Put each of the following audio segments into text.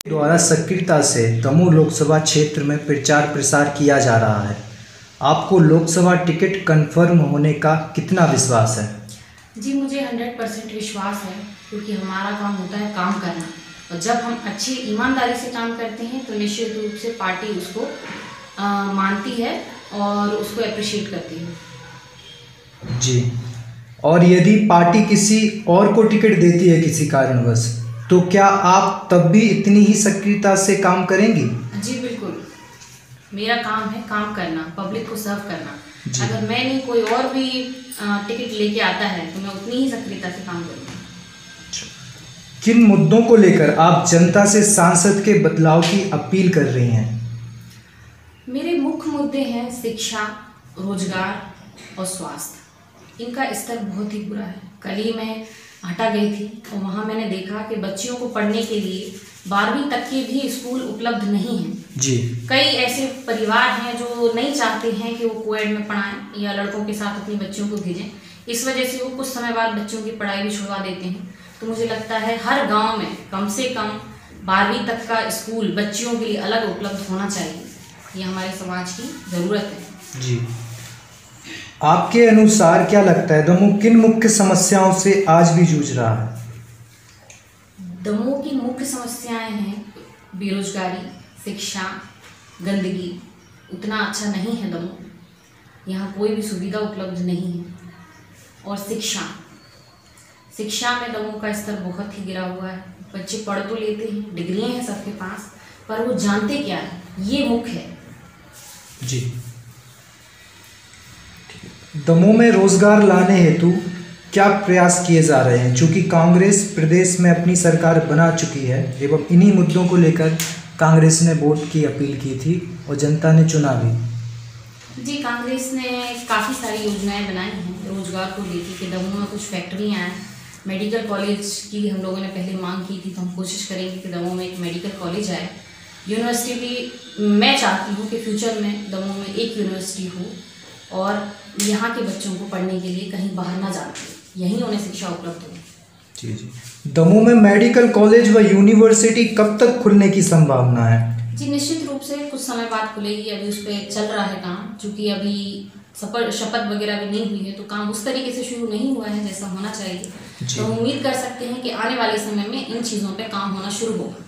द्वारा सक्रियता से दमोह लोकसभा क्षेत्र में प्रचार प्रसार किया जा रहा है। आपको लोकसभा टिकट कंफर्म होने का कितना विश्वास है? जी, मुझे 100% विश्वास है, क्योंकि हमारा काम होता है काम करना, और जब हम अच्छी ईमानदारी से काम करते हैं तो निश्चित रूप से पार्टी उसको मानती है और उसको अप्रिशिएट करती है। जी, और यदि पार्टी किसी और को टिकट देती है किसी कारणवश, तो क्या आप तब भी इतनी ही सक्रियता से काम करेंगी? जी बिल्कुल, मेरा काम है काम करना, पब्लिक को सर्व करना। अगर मैं नहीं, कोई और भी टिकट लेके आता है तो मैं उतनी ही सक्रियता से काम करूँगी। किन मुद्दों को लेकर आप जनता से सांसद के बदलाव की अपील कर रही हैं? मेरे मुख्य मुद्दे हैं शिक्षा, रोजगार और स्वास्थ्य। इनका स्तर बहुत ही बुरा है। कल ही मैं हटा गई थी और वहाँ मैंने देखा कि बच्चियों को पढ़ने के लिए 12वीं तक के भी स्कूल उपलब्ध नहीं हैं। जी, कई ऐसे परिवार हैं जो नहीं चाहते हैं कि वो कोएड में पढ़ाएं या लड़कों के साथ अपनी बच्चियों को भेजें। इस वजह से वो कुछ समय बाद बच्चों की पढ़ाई भी छुड़वा देते हैं। तो मुझे लगता है हर गांव में कम से कम 12वीं तक का स्कूल बच्चियों के लिए अलग उपलब्ध होना चाहिए। ये हमारे समाज की ज़रूरत है। जी, आपके अनुसार क्या लगता है दमोह किन मुख्य समस्याओं से आज भी जूझ रहा है? दमोह की मुख्य समस्याएं हैं बेरोजगारी, शिक्षा, गंदगी। उतना अच्छा नहीं है दमोह, यहाँ कोई भी सुविधा उपलब्ध नहीं है। और शिक्षा में दमोह का स्तर बहुत ही गिरा हुआ है। बच्चे पढ़ तो लेते हैं, डिग्रियां हैं सबके पास, पर वो जानते क्या है, ये मुख्य है। जी, दमोह में रोजगार लाने हेतु क्या प्रयास किए जा रहे हैं? चूँकि कांग्रेस प्रदेश में अपनी सरकार बना चुकी है एवं इन्हीं मुद्दों को लेकर कांग्रेस ने वोट की अपील की थी और जनता ने चुना भी। जी, कांग्रेस ने काफ़ी सारी योजनाएं बनाई हैं रोजगार को लेकर कि दमोह में कुछ फैक्ट्रियाँ हैं, मेडिकल कॉलेज की हम लोगों ने पहले मांग की थी, तो हम कोशिश करेंगे कि दमोह में एक मेडिकल कॉलेज आए। यूनिवर्सिटी भी मैं चाहती हूँ कि फ्यूचर में दमोह में एक यूनिवर्सिटी हो और यहाँ के बच्चों को पढ़ने के लिए कहीं बाहर ना जाना पड़े, यहीं उन्हें शिक्षा उपलब्ध हो। जी जी, दमोह में मेडिकल कॉलेज व यूनिवर्सिटी कब तक खुलने की संभावना है? जी, निश्चित रूप से कुछ समय बाद खुलेगी। अभी उस पर चल रहा है काम, क्योंकि अभी शपथ वगैरह भी नहीं हुई है, तो काम उस तरीके से शुरू नहीं हुआ है जैसा होना चाहिए। तो उम्मीद कर सकते हैं कि आने वाले समय में इन चीज़ों पे काम होना शुरू होगा।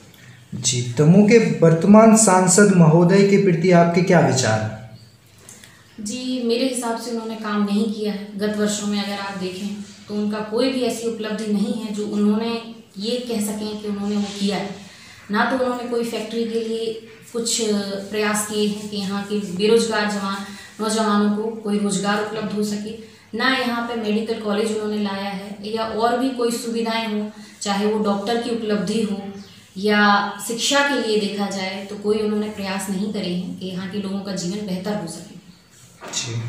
जी, दमोह के वर्तमान सांसद महोदय के प्रति आपके क्या विचार हैं? जी, मेरे हिसाब से उन्होंने काम नहीं किया है। गत वर्षों में अगर आप देखें तो उनका कोई भी ऐसी उपलब्धि नहीं है जो उन्होंने ये कह सकें कि उन्होंने वो किया है। ना तो उन्होंने कोई फैक्ट्री के लिए कुछ प्रयास किए हैं कि यहाँ के बेरोजगार नौजवानों को कोई रोजगार उपलब्ध हो सके, ना यहाँ पे मेडिकल कॉलेज उन्होंने लाया है या और भी कोई सुविधाएं हो, चाहे वो डॉक्टर की उपलब्धि हो या शिक्षा के लिए देखा जाए, तो कोई उन्होंने प्रयास नहीं करे हैं कि यहाँ के लोगों का जीवन बेहतर हो सके। जी,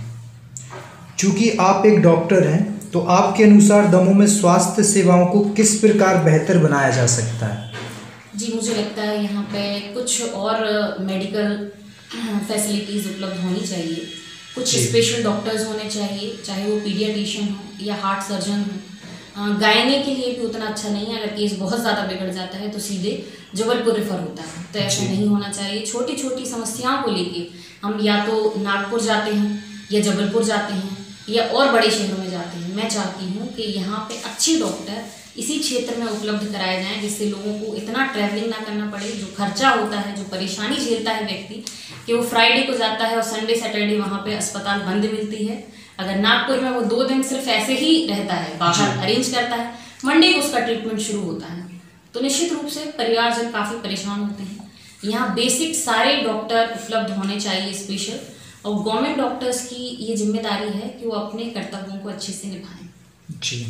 चूँकि आप एक डॉक्टर हैं, तो आपके अनुसार दमोह में स्वास्थ्य सेवाओं को किस प्रकार बेहतर बनाया जा सकता है? जी, मुझे लगता है यहाँ पे कुछ और मेडिकल फैसिलिटीज़ उपलब्ध होनी चाहिए। कुछ स्पेशल डॉक्टर्स होने चाहिए, चाहे वो पीडियाट्रिशियन हो या हार्ट सर्जन हो। गायने के लिए भी उतना अच्छा नहीं है। अगर केस बहुत ज़्यादा बिगड़ जाता है तो सीधे जबलपुर रेफर होता है, तो ऐसा नहीं होना चाहिए। छोटी छोटी समस्याओं को लेके हम या तो नागपुर जाते हैं या जबलपुर जाते हैं या और बड़े शहरों में जाते हैं। मैं चाहती हूँ कि यहाँ पे अच्छे डॉक्टर इसी क्षेत्र में उपलब्ध कराए जाएं, जिससे लोगों को इतना ट्रैवलिंग ना करना पड़े। जो खर्चा होता है, जो परेशानी झेलता है व्यक्ति, कि वो फ्राइडे को जाता है और संडे सैटरडे वहाँ पे अस्पताल बंद मिलती है। अगर नागपुर में वो 2 दिन सिर्फ ऐसे ही रहता है, बाहर अरेंज करता है, मंडे को उसका ट्रीटमेंट शुरू होता है, तो निश्चित रूप से परिवारजन काफ़ी परेशान होते हैं। यहाँ बेसिक सारे डॉक्टर उपलब्ध होने चाहिए स्पेशल, और गवर्नमेंट डॉक्टर्स की ये जिम्मेदारी है कि वो अपने कर्तव्यों को अच्छे से निभाएं। जी,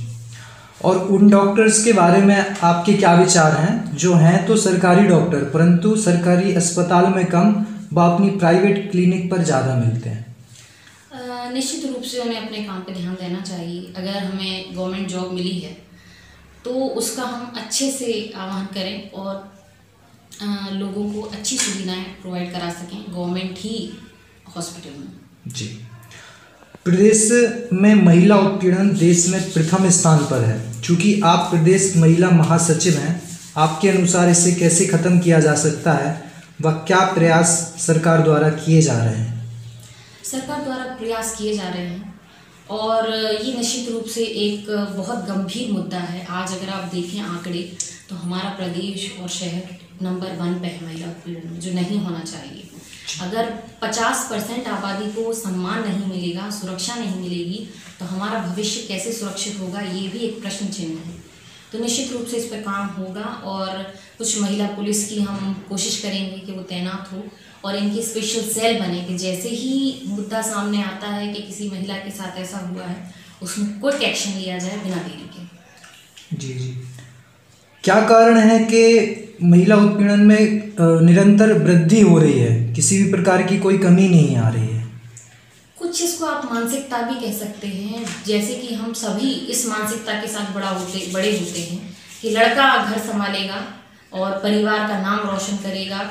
और उन डॉक्टर्स के बारे में आपके क्या विचार हैं जो हैं तो सरकारी डॉक्टर, परंतु सरकारी अस्पताल में कम व अपनी प्राइवेट क्लिनिक पर ज़्यादा मिलते हैं? निश्चित रूप से उन्हें अपने काम पे ध्यान देना चाहिए। अगर हमें गवर्नमेंट जॉब मिली है तो उसका हम अच्छे से आह्वान करें और लोगों को अच्छी सुविधाएं प्रोवाइड करा सकें गवर्नमेंट ही हॉस्पिटल में। जी, प्रदेश में महिला उत्पीड़न देश में प्रथम स्थान पर है। चूँकि आप प्रदेश महिला महासचिव हैं, आपके अनुसार इसे कैसे ख़त्म किया जा सकता है, व क्या प्रयास सरकार द्वारा किए जा रहे हैं? सरकार द्वारा प्रयास किए जा रहे हैं और ये निश्चित रूप से एक बहुत गंभीर मुद्दा है। आज अगर आप देखें आंकड़े तो हमारा प्रदेश और शहर नंबर 1 पे है महिला उत्पीड़न में, जो नहीं होना चाहिए। अगर 50% आबादी को सम्मान नहीं मिलेगा, सुरक्षा नहीं मिलेगी, तो हमारा भविष्य कैसे सुरक्षित होगा, ये भी एक प्रश्न चिन्ह है। तो निश्चित रूप से इस पर काम होगा और कुछ महिला पुलिस की हम कोशिश करेंगे कि वो तैनात हो और इनकी स्पेशल सेल बने कि जैसे ही मुद्दा सामने आता है कि किसी महिला के साथ ऐसा हुआ है, उसमें क्विक एक्शन लिया जाए बिना देरी के। जी जी, क्या कारण है कि महिला उत्पीड़न में निरंतर वृद्धि हो रही है, किसी भी प्रकार की कोई कमी नहीं आ रही है? कुछ इसको आप मानसिकता भी कह सकते हैं, जैसे कि हम सभी इस मानसिकता के साथ बड़े होते हैं कि लड़का घर संभालेगा और परिवार का नाम रोशन करेगा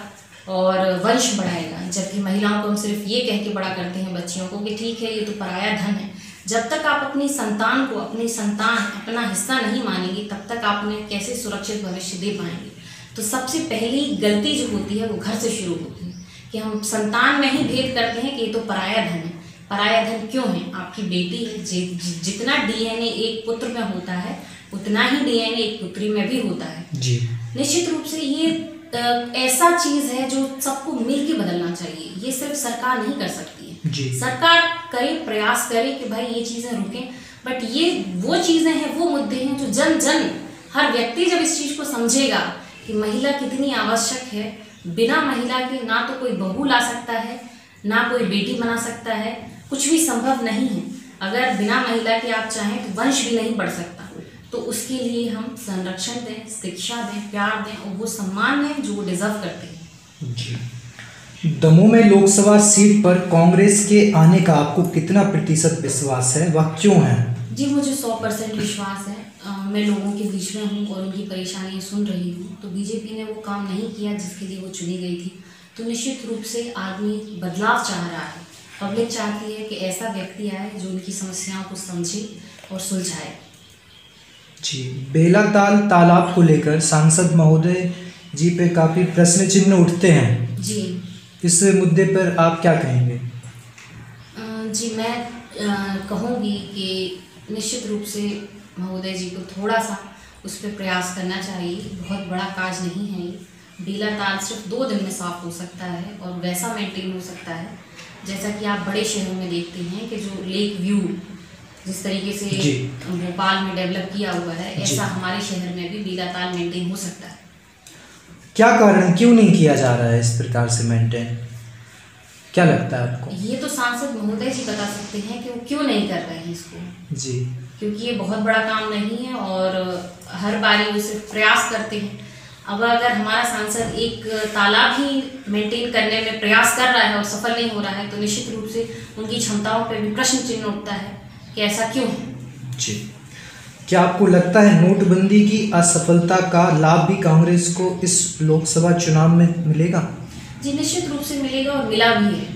और वंश बढ़ाएगा, जबकि महिलाओं को हम सिर्फ ये कह के बड़ा करते हैं बच्चियों को कि ठीक है ये तो पराया धन है। जब तक आप अपनी संतान को अपना हिस्सा नहीं मानेंगे, तब तक आप उन्हें कैसे सुरक्षित भविष्य दे पाएंगे। तो सबसे पहली गलती जो होती है वो घर से शुरू होती है कि हम संतान में ही भेद करते हैं कि ये तो पराया धन है। पराया धन क्यों है? आपकी बेटी है, जितना डीएनए एक पुत्र में होता है उतना ही डीएनए एक पुत्री में भी होता है जी। निश्चित रूप से ये ऐसा चीज है जो सबको मिलकर बदलना चाहिए, ये सिर्फ सरकार नहीं कर सकती है जी। सरकार करे, प्रयास करे कि भाई ये चीजें रुकें, बट ये वो चीजें हैं, वो मुद्दे हैं जो जन हर व्यक्ति जब इस चीज को समझेगा कि महिला कितनी आवश्यक है, बिना महिला के ना तो कोई बहू ला सकता है, ना कोई बेटी बना सकता है, कुछ भी संभव नहीं है। अगर बिना महिला के आप चाहें तो वंश भी नहीं बढ़ सकता। तो उसके लिए हम संरक्षण दें, शिक्षा दें, प्यार दें और वो सम्मान दें जो वो डिजर्व करते हैं। जी। दमोह में लोकसभा सीट पर कांग्रेस के आने का आपको कितना प्रतिशत विश्वास है, वह क्यों है? जी, मुझे 100% विश्वास है। मैं लोगों के बीच में हूँ और उनकी परेशानियाँ सुन रही हूँ। तो बीजेपी ने वो काम नहीं किया जिसके लिए वो चुनी गई थी। तो निश्चित रूप से आदमी बदलाव चाह रहा है, पब्लिक चाहती है कि ऐसा व्यक्ति आए जो उनकी समस्याओं को समझे और सुलझाए। जी। बेलाताल तालाब को लेकर सांसद महोदय जी पे काफ़ी प्रश्न चिन्ह उठते हैं जी। इस मुद्दे पर आप क्या कहेंगे? जी, मैं कहूँगी कि निश्चित रूप से महोदय जी को थोड़ा सा उस पर प्रयास करना चाहिए। बहुत बड़ा काज नहीं है ये। बेलाताल सिर्फ 2 दिन में साफ हो सकता है और वैसा मेंटेन हो सकता है जैसा कि आप बड़े शहरों में देखते हैं कि जो लेक व्यू जिस तरीके से भोपाल में डेवलप किया हुआ है, ऐसा हमारे शहर में भी बेलाताल मेंटेन हो सकता है। क्या कारण, क्यों नहीं किया जा रहा है इस प्रकार से मेंटेन, क्या लगता है आपको? ये तो सांसद महोदय जी बता सकते हैं कि वो क्यों नहीं कर रहे हैं इसको। जी। क्योंकि ये बहुत बड़ा काम नहीं है और हर बारी वो सिर्फ प्रयास करते हैं। अब अगर हमारा सांसद एक तालाब ही मेंटेन करने में प्रयास कर रहा है और सफल नहीं हो रहा है, तो निश्चित रूप से उनकी क्षमताओं पर भी प्रश्न चिन्ह उठता है कि ऐसा क्यों है। जी। क्या आपको लगता है नोटबंदी की असफलता का लाभ भी कांग्रेस को इस लोकसभा चुनाव में मिलेगा? जी, निश्चित रूप से मिलेगा और मिला भी है।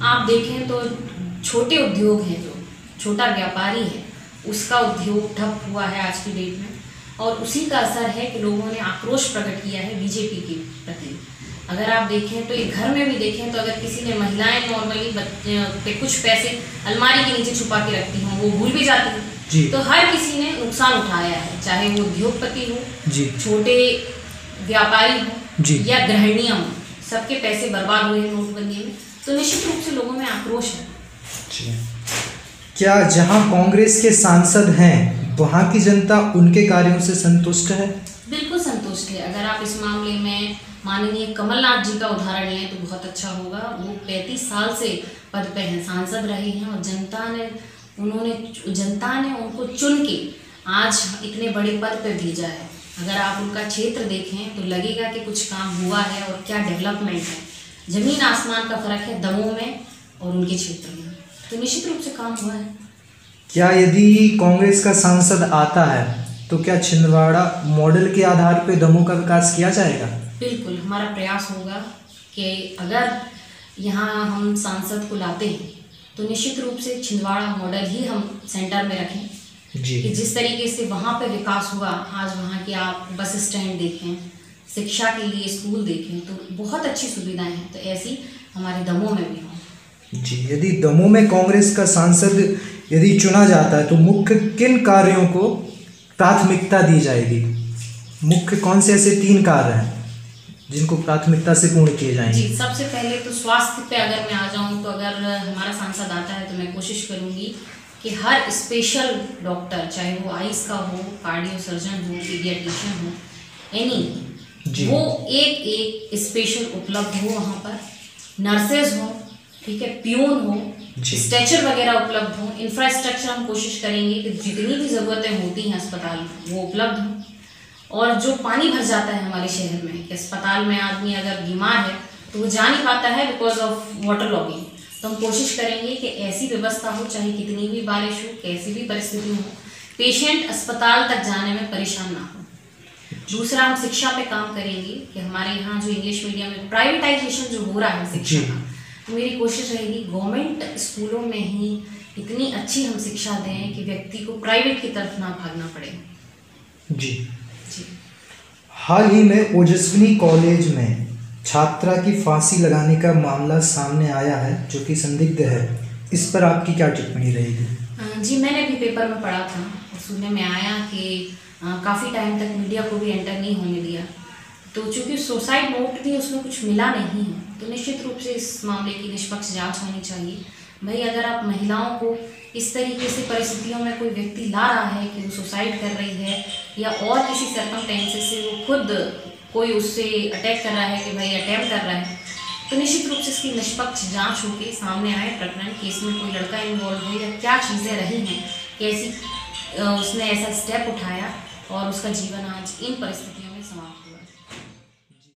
आप देखें तो छोटे उद्योग हैं, जो छोटा व्यापारी है, उसका उद्योग ठप हुआ है आज की डेट में और उसी का असर है कि लोगों ने आक्रोश प्रकट किया है बीजेपी के प्रति। अगर आप देखें तो ये घर में भी देखें तो अगर किसी ने महिलाएं नॉर्मली पे कुछ पैसे अलमारी के नीचे छुपा के रखती हों, वो भूल भी जाती हैं, तो हर किसी ने नुकसान उठाया है, चाहे वो उद्योगपति हो, छोटे व्यापारी हो या गृहिणियाँ हों, सबके पैसे बर्बाद हुए हैं नोटबंदी में। तो निश्चित रूप से लोगों में आक्रोश है। क्या जहां कांग्रेस के सांसद हैं वहां की जनता उनके कार्यों से संतुष्ट है? बिल्कुल संतुष्ट है। अगर आप इस मामले में माननीय कमलनाथ जी का उदाहरण लें तो बहुत अच्छा होगा। वो 35 साल से पद पे हैं, सांसद रहे हैं और जनता ने उनको चुन के आज इतने बड़े पद पे भेजा है। अगर आप उनका क्षेत्र देखें तो लगेगा कि कुछ काम हुआ है और क्या डेवलपमेंट है। जमीन आसमान का फर्क है दमोह में और उनके क्षेत्र में, तो निश्चित रूप से काम हुआ है। क्या यदि कांग्रेस का सांसद आता है तो क्या छिंदवाड़ा मॉडल के आधार पर दमोह का विकास किया जाएगा? बिल्कुल, हमारा प्रयास होगा कि अगर यहाँ हम सांसद को लाते हैं तो निश्चित रूप से छिंदवाड़ा मॉडल ही हम सेंटर में रखें जी। कि जिस तरीके से वहाँ पे विकास हुआ, आज वहाँ की आप बस स्टैंड देखें, शिक्षा के लिए स्कूल देखें, तो बहुत अच्छी सुविधाएं हैं। तो ऐसी हमारे दमोह में भी हों। जी, यदि दमोह में कांग्रेस का सांसद यदि चुना जाता है तो मुख्य किन कार्यों को प्राथमिकता दी जाएगी? मुख्य कौन से ऐसे 3 कार्य हैं जिनको प्राथमिकता से पूर्ण किए जाएंगे? जी, सबसे पहले तो स्वास्थ्य पे अगर मैं आ जाऊँ, तो अगर हमारा सांसद आता है तो मैं कोशिश करूँगी कि हर स्पेशल डॉक्टर, चाहे वो आइस का हो, कार्डियो सर्जन हो, पीडियाट्रिशियन हो, एनी, वो एक स्पेशल उपलब्ध हो वहाँ पर। नर्सेज हो, ठीक है, पियून हो, स्ट्रेचर वगैरह उपलब्ध हो। इंफ्रास्ट्रक्चर हम कोशिश करेंगे कि जितनी भी ज़रूरतें होती हैं अस्पताल में वो उपलब्ध हो। और जो पानी भर जाता है हमारे शहर में, कि अस्पताल में आदमी अगर बीमार है तो वो जा नहीं पाता है बिकॉज ऑफ वाटर लॉगिंग, तो हम कोशिश करेंगे कि ऐसी व्यवस्था हो, चाहे कितनी भी बारिश हो, कैसी भी परिस्थिति हो, पेशेंट अस्पताल तक जाने में परेशान ना हो। दूसरा, हम शिक्षा पे काम करेंगे कि हमारे यहाँ जो इंग्लिश मीडियम में प्राइवेटाइजेशन जो हो रहा है शिक्षा का, तो मेरी कोशिश रहेगी गवर्नमेंट स्कूलों में ही इतनी अच्छी हम शिक्षा दें कि व्यक्ति को प्राइवेट की तरफ ना भागना पड़े। जी। जी। हाल ही में ओजस्विनी कॉलेज में छात्रा की फांसी लगाने का मामला सामने आया है जो कि संदिग्ध है। इस पर आपकी क्या टिप्पणी रहेगी? जी, मैंने भी पेपर में पढ़ा था और सुनने में आया कि काफ़ी टाइम तक मीडिया को भी एंटर नहीं होने दिया। तो चूँकि सुसाइड नोट भी उसमें कुछ मिला नहीं है, तो निश्चित रूप से इस मामले की निष्पक्ष जांच होनी चाहिए। भाई, अगर आप महिलाओं को इस तरीके से परिस्थितियों में कोई व्यक्ति ला रहा है कि वो सुसाइड कर रही है या और किसी सर्कमस्टेंसेस से वो खुद कोई उससे अटैक कर रहा है कि भाई अटैम्प्ट कर रहा है, तो निश्चित रूप से इसकी निष्पक्ष जांच होकर सामने आए प्रकरण कि इसमें कोई लड़का इन्वॉल्व है या क्या चीज़ें रही हैं, कैसी उसने ऐसा स्टेप उठाया और उसका जीवन आज इन परिस्थितियों में समाप्त हुआ।